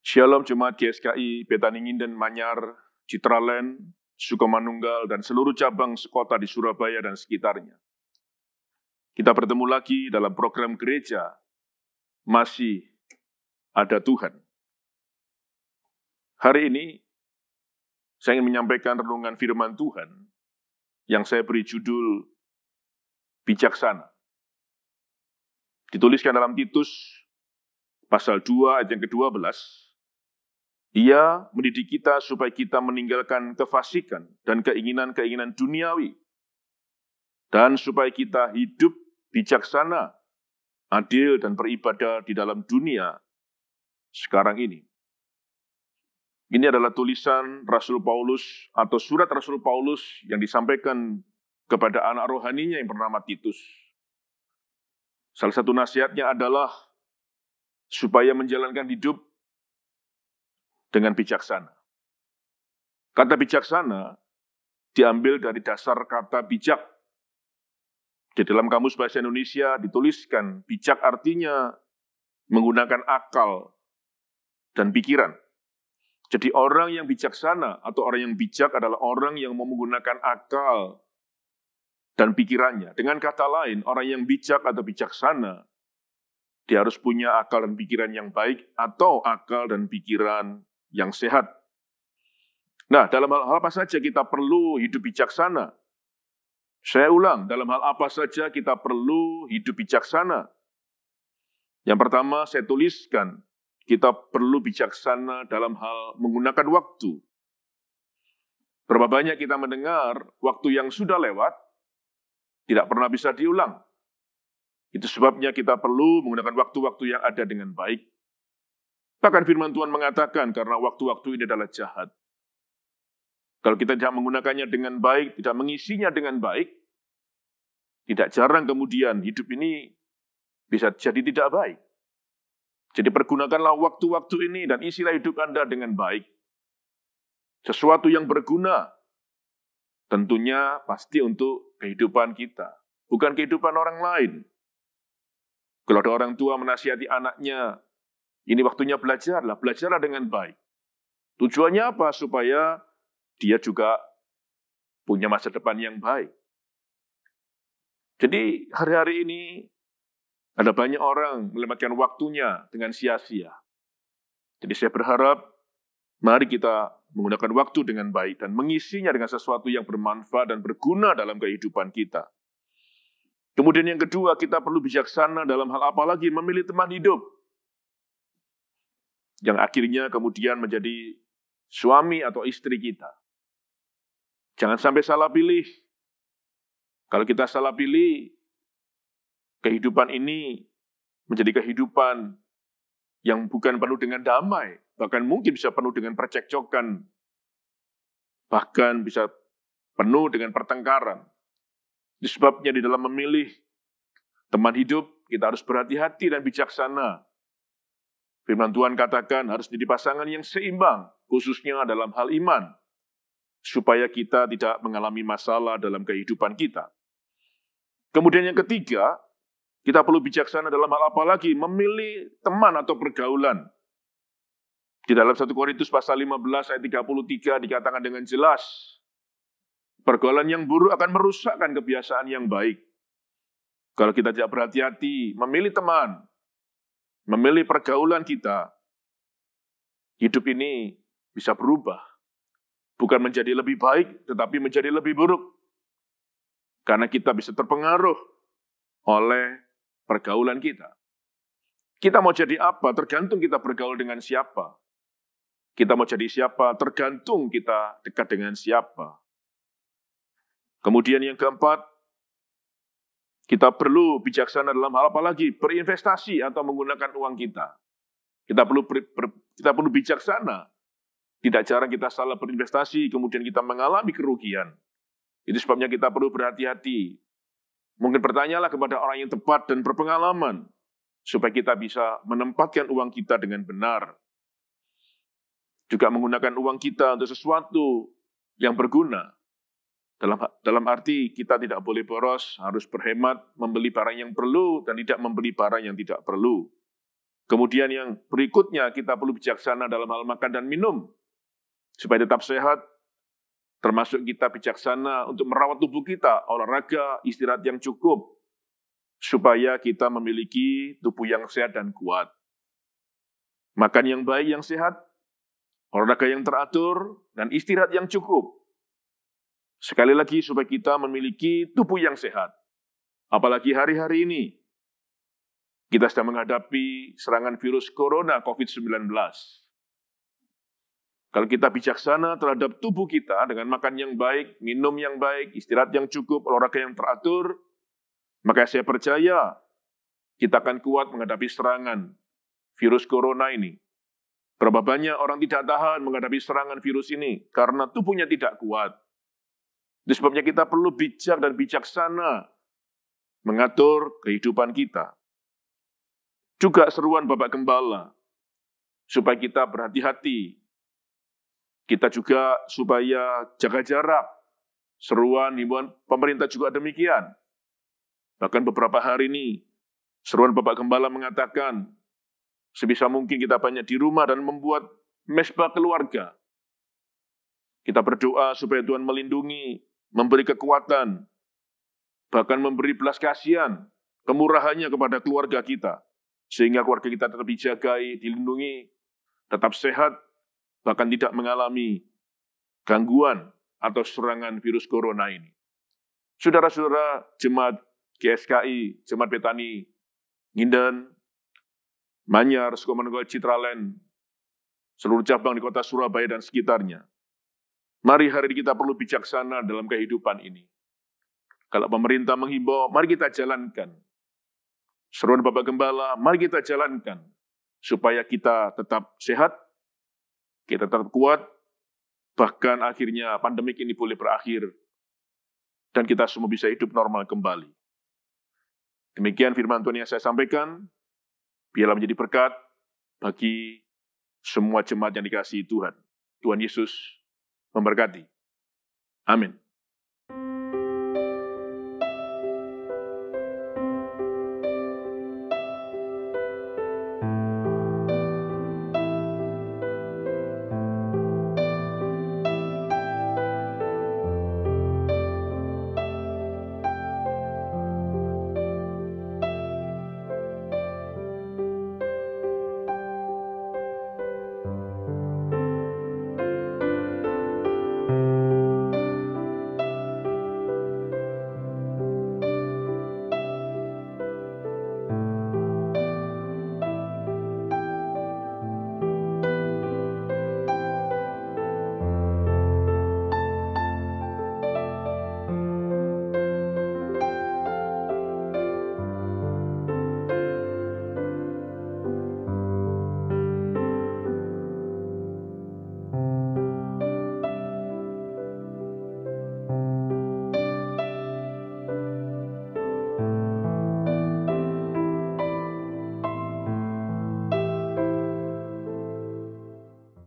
Shalom Jemaat GSKI, Betaningin dan Manyar, Citraland, Sukomanunggal, dan seluruh cabang sekota di Surabaya dan sekitarnya. Kita bertemu lagi dalam program gereja, Masih Ada Tuhan. Hari ini, saya ingin menyampaikan renungan firman Tuhan yang saya beri judul Bijaksana. Dituliskan dalam Titus, pasal 2 ayat yang ke-12, Ia mendidik kita supaya kita meninggalkan kefasikan dan keinginan-keinginan duniawi, dan supaya kita hidup bijaksana, adil, dan beribadah di dalam dunia sekarang ini. Ini adalah tulisan Rasul Paulus atau surat Rasul Paulus yang disampaikan kepada anak rohaninya yang bernama Titus. Salah satu nasihatnya adalah supaya menjalankan hidup dengan bijaksana. Kata bijaksana diambil dari dasar kata bijak. Di dalam Kamus Bahasa Indonesia dituliskan bijak artinya menggunakan akal dan pikiran. Jadi orang yang bijaksana atau orang yang bijak adalah orang yang mau menggunakan akal dan pikirannya. Dengan kata lain, orang yang bijak atau bijaksana, dia harus punya akal dan pikiran yang baik atau akal dan pikiran yang sehat. Nah, dalam hal apa saja kita perlu hidup bijaksana? Saya ulang, dalam hal apa saja kita perlu hidup bijaksana? Yang pertama saya tuliskan, kita perlu bijaksana dalam hal menggunakan waktu. Berapa banyak kita mendengar waktu yang sudah lewat, tidak pernah bisa diulang. Itu sebabnya kita perlu menggunakan waktu-waktu yang ada dengan baik. Bahkan firman Tuhan mengatakan karena waktu-waktu ini adalah jahat. Kalau kita tidak menggunakannya dengan baik, tidak mengisinya dengan baik, tidak jarang kemudian hidup ini bisa jadi tidak baik. Jadi pergunakanlah waktu-waktu ini dan isilah hidup Anda dengan baik. Sesuatu yang berguna, tentunya pasti untuk kehidupan kita, bukan kehidupan orang lain. Kalau ada orang tua menasihati anaknya, ini waktunya belajarlah dengan baik. Tujuannya apa? Supaya dia juga punya masa depan yang baik. Jadi hari-hari ini ada banyak orang melewatkan waktunya dengan sia-sia. Jadi saya berharap mari kita menggunakan waktu dengan baik dan mengisinya dengan sesuatu yang bermanfaat dan berguna dalam kehidupan kita. Kemudian yang kedua, kita perlu bijaksana dalam hal apa lagi? Memilih teman hidup. Yang akhirnya kemudian menjadi suami atau istri kita. Jangan sampai salah pilih. Kalau kita salah pilih, kehidupan ini menjadi kehidupan yang bukan penuh dengan damai, bahkan mungkin bisa penuh dengan percekcokan, bahkan bisa penuh dengan pertengkaran. Sebabnya di dalam memilih teman hidup, kita harus berhati-hati dan bijaksana. Firman Tuhan katakan harus jadi pasangan yang seimbang, khususnya dalam hal iman, supaya kita tidak mengalami masalah dalam kehidupan kita. Kemudian yang ketiga, kita perlu bijaksana dalam hal apa lagi? Memilih teman atau pergaulan. Di dalam 1 Korintus pasal 15 ayat 33 dikatakan dengan jelas, pergaulan yang buruk akan merusakkan kebiasaan yang baik. Kalau kita tidak berhati-hati, memilih teman, memilih pergaulan kita, hidup ini bisa berubah. Bukan menjadi lebih baik, tetapi menjadi lebih buruk. Karena kita bisa terpengaruh oleh pergaulan kita. Kita mau jadi apa? Tergantung kita bergaul dengan siapa. Kita mau jadi siapa? Tergantung kita dekat dengan siapa. Kemudian yang keempat, kita perlu bijaksana dalam hal apa lagi? Berinvestasi atau menggunakan uang kita. Kita perlu bijaksana. Tidak jarang kita salah berinvestasi, kemudian kita mengalami kerugian. Itu sebabnya kita perlu berhati-hati. Mungkin bertanyalah kepada orang yang tepat dan berpengalaman, supaya kita bisa menempatkan uang kita dengan benar. Juga menggunakan uang kita untuk sesuatu yang berguna. Dalam arti kita tidak boleh boros, harus berhemat, membeli barang yang perlu dan tidak membeli barang yang tidak perlu. Kemudian yang berikutnya, kita perlu bijaksana dalam hal makan dan minum, supaya tetap sehat, termasuk kita bijaksana untuk merawat tubuh kita, olahraga, istirahat yang cukup, supaya kita memiliki tubuh yang sehat dan kuat. Makan yang baik, yang sehat, olahraga yang teratur, dan istirahat yang cukup. Sekali lagi, supaya kita memiliki tubuh yang sehat. Apalagi hari-hari ini, kita sedang menghadapi serangan virus corona COVID-19. Kalau kita bijaksana terhadap tubuh kita dengan makan yang baik, minum yang baik, istirahat yang cukup, olahraga yang teratur, maka saya percaya kita akan kuat menghadapi serangan virus corona ini. Berapa banyak orang tidak tahan menghadapi serangan virus ini karena tubuhnya tidak kuat. Itu sebabnya kita perlu bijak dan bijaksana mengatur kehidupan kita. Juga seruan Bapak Gembala, supaya kita berhati-hati. Kita juga supaya jaga jarak. Seruan, himbauan pemerintah juga demikian. Bahkan beberapa hari ini, seruan Bapak Gembala mengatakan, sebisa mungkin kita banyak di rumah dan membuat mesbah keluarga. Kita berdoa supaya Tuhan melindungi, memberi kekuatan, bahkan memberi belas kasihan, kemurahannya kepada keluarga kita. Sehingga keluarga kita tetap dijagai, dilindungi, tetap sehat, bahkan tidak mengalami gangguan atau serangan virus corona ini. Saudara-saudara Jemaat GSKI, Jemaat Betani, Nginden, Manyar, Sukomanunggal, Citraland, seluruh cabang di kota Surabaya dan sekitarnya. Mari hari ini kita perlu bijaksana dalam kehidupan ini. Kalau pemerintah menghimbau, mari kita jalankan. Seruan Bapak Gembala, mari kita jalankan. Supaya kita tetap sehat, kita tetap kuat, bahkan akhirnya pandemik ini boleh berakhir, dan kita semua bisa hidup normal kembali. Demikian firman Tuhan yang saya sampaikan, biarlah menjadi berkat bagi semua jemaat yang dikasihi Tuhan. Tuhan Yesus memberkati. Amin.